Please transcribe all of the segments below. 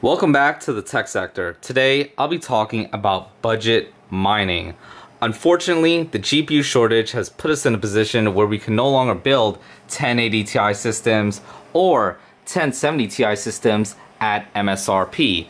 Welcome back to the tech sector. Today, I'll be talking about budget mining. Unfortunately, the GPU shortage has put us in a position where we can no longer build 1080 Ti systems or 1070 Ti systems at MSRP.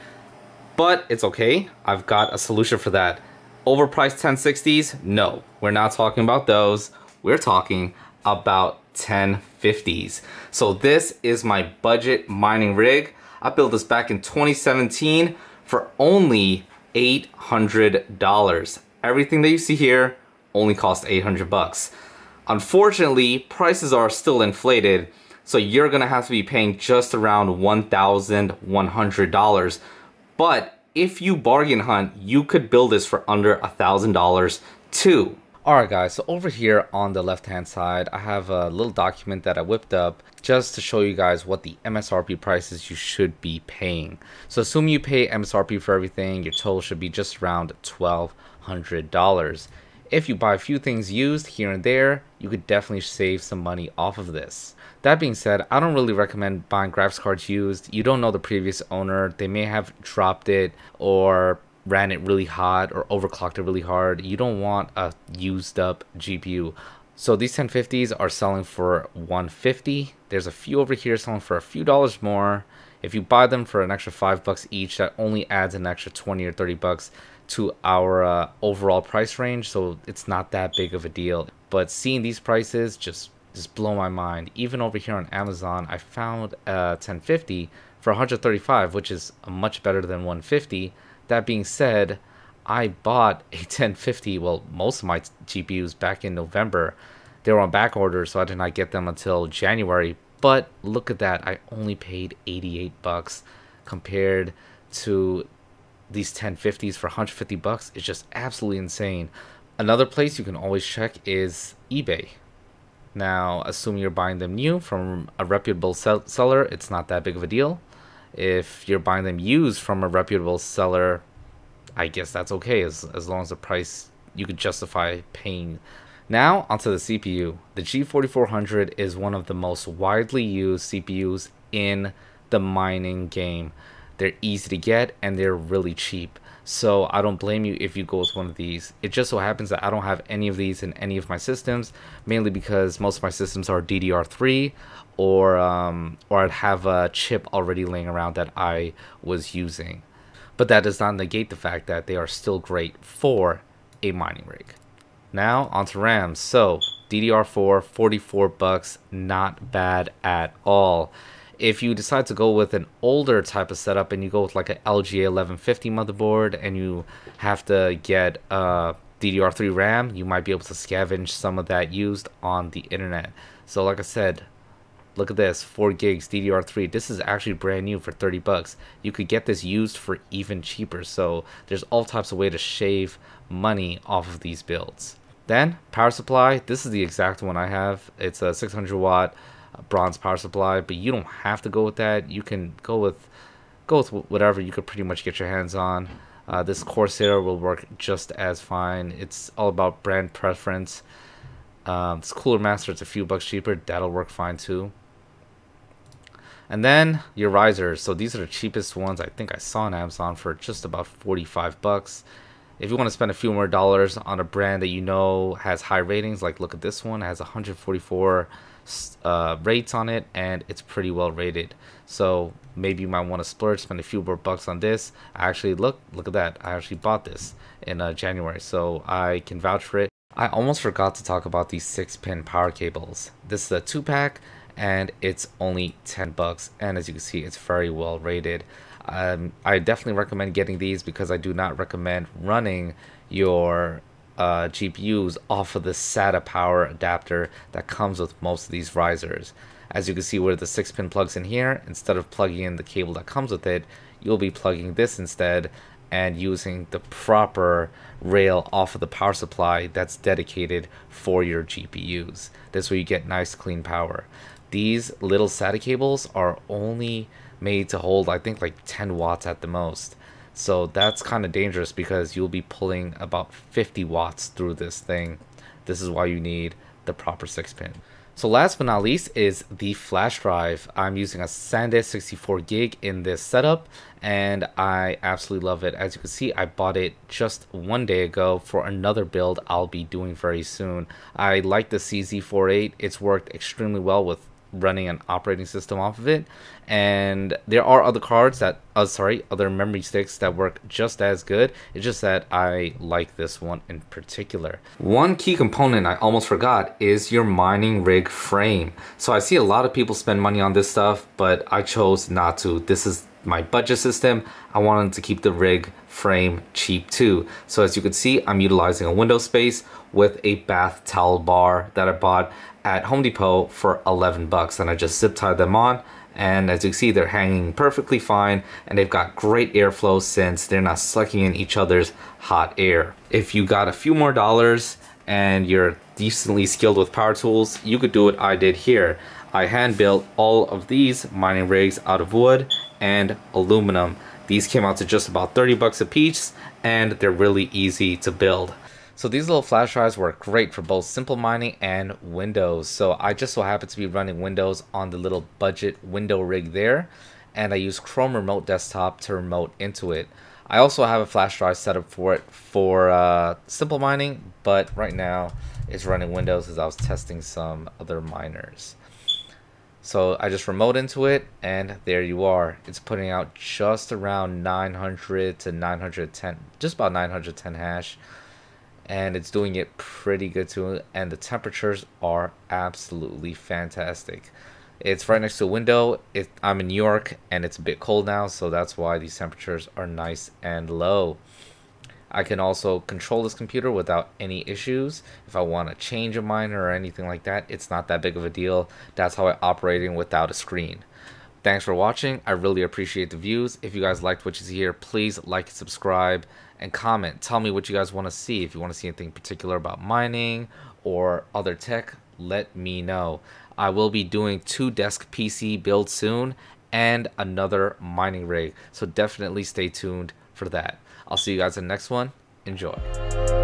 But it's okay, I've got a solution for that. Overpriced 1060s? No, we're not talking about those. We're talking about 1050s. So this is my budget mining rig. I built this back in 2017 for only $800. Everything that you see here only cost 800 bucks. Unfortunately, prices are still inflated, so you're gonna have to be paying just around $1,100. But if you bargain hunt, you could build this for under $1,000 too. Alright guys, so over here on the left hand side, I have a little document that I whipped up just to show you guys what the MSRP prices you should be paying. So assume you pay MSRP for everything, your total should be just around $1,200. If you buy a few things used here and there, you could definitely save some money off of this. That being said, I don't really recommend buying graphics cards used. You don't know the previous owner. They may have dropped it or ran it really hot or overclocked it really hard. You don't want a used up GPU. So these 1050s are selling for $150. There's a few over here selling for a few dollars more. If you buy them for an extra $5 each, that only adds an extra 20 or 30 bucks to our overall price range. So it's not that big of a deal. But seeing these prices just blow my mind. Even over here on Amazon, I found a 1050 for 135, which is much better than 150. That being said, I bought a 1050, well, most of my GPUs back in November. They were on back order, so I did not get them until January. But look at that, I only paid 88 bucks compared to these 1050s for 150 bucks. It's just absolutely insane. Another place you can always check is eBay. Now, assuming you're buying them new from a reputable seller, it's not that big of a deal. If you're buying them used from a reputable seller, I guess that's okay as long as the price you could justify paying. Now onto the CPU. The G4400 is one of the most widely used CPUs in the mining game. They're easy to get and they're really cheap. So I don't blame you if you go with one of these. It just so happens that I don't have any of these in any of my systems, mainly because most of my systems are DDR3 or I'd have a chip already laying around that I was using. But that does not negate the fact that they are still great for a mining rig. Now onto RAM. So DDR4, 44 bucks, not bad at all. If you decide to go with an older type of setup and you go with like an LGA 1150 motherboard and you have to get DDR3 RAM, you might be able to scavenge some of that used on the internet. So like I said, look at this, 4 gigs DDR3. This is actually brand new for 30 bucks. You could get this used for even cheaper. So there's all types of way to shave money off of these builds. Then power supply, this is the exact one I have. It's a 600 watt bronze power supply, but you don't have to go with that. You can go with whatever you could pretty much get your hands on. This Corsair will work just as fine. It's all about brand preference. This Cooler Master, it's a few bucks cheaper. That'll work fine too. And then your risers. So these are the cheapest ones I think I saw on Amazon for just about 45 bucks. If you want to spend a few more dollars on a brand that you know has high ratings, like look at this one, it has 144 rates on it and it's pretty well rated. So maybe you might want to splurge, spend a few more bucks on this. I actually look at that, I actually bought this in January, so I can vouch for it. I almost forgot to talk about these 6-pin power cables. This is a 2-pack and it's only 10 bucks, and as you can see, it's very well rated. I definitely recommend getting these because I do not recommend running your GPUs off of the SATA power adapter that comes with most of these risers. As you can see where the 6-pin plugs in here, instead of plugging in the cable that comes with it, you'll be plugging this instead and using the proper rail off of the power supply that's dedicated for your GPUs. This way you get nice clean power. These little SATA cables are only made to hold, I think, like 10 watts at the most. So that's kind of dangerous because you'll be pulling about 50 watts through this thing. This is why you need the proper 6-pin. So last but not least is the flash drive. I'm using a SanDisk 64 gig in this setup, and I absolutely love it. As you can see, I bought it just 1 day ago for another build I'll be doing very soon. I like the CZ48. It's worked extremely well with running an operating system off of it, and there are other cards that other memory sticks that work just as good. It's just that I like this one in particular. One key component I almost forgot is your mining rig frame. So I see a lot of people spend money on this stuff, but I chose not to. This is my budget system. I wanted to keep the rig frame cheap too. So as you can see, I'm utilizing a window space with a bath towel bar that I bought at Home Depot for 11 bucks, and I just zip tied them on, and as you can see, they're hanging perfectly fine, and they've got great airflow since they're not sucking in each other's hot air. If you got a few more dollars and you're decently skilled with power tools, you could do what I did here. I hand built all of these mining rigs out of wood and aluminum. These came out to just about 30 bucks a piece, and they're really easy to build. So these little flash drives work great for both simple mining and Windows. So I just so happen to be running Windows on the little budget window rig there, and I use Chrome Remote Desktop to remote into it. I also have a flash drive set up for it for simple mining, but right now it's running Windows as I was testing some other miners. So I just remote into it, and there you are. It's putting out just around 900 to 910, just about 910 hash. And it's doing it pretty good too, and the temperatures are absolutely fantastic. It's right next to a window. I'm in New York, and it's a bit cold now, so that's why these temperatures are nice and low. I can also control this computer without any issues. If I want to change a miner or anything like that, it's not that big of a deal. That's how I'm operating without a screen. Thanks for watching. I really appreciate the views. If you guys liked what you see here, please like and subscribe and comment. Tell me what you guys want to see. If you want to see anything particular about mining or other tech, let me know. I will be doing 2 desk PC builds soon and another mining rig, so definitely stay tuned for that. I'll see you guys in the next one. Enjoy.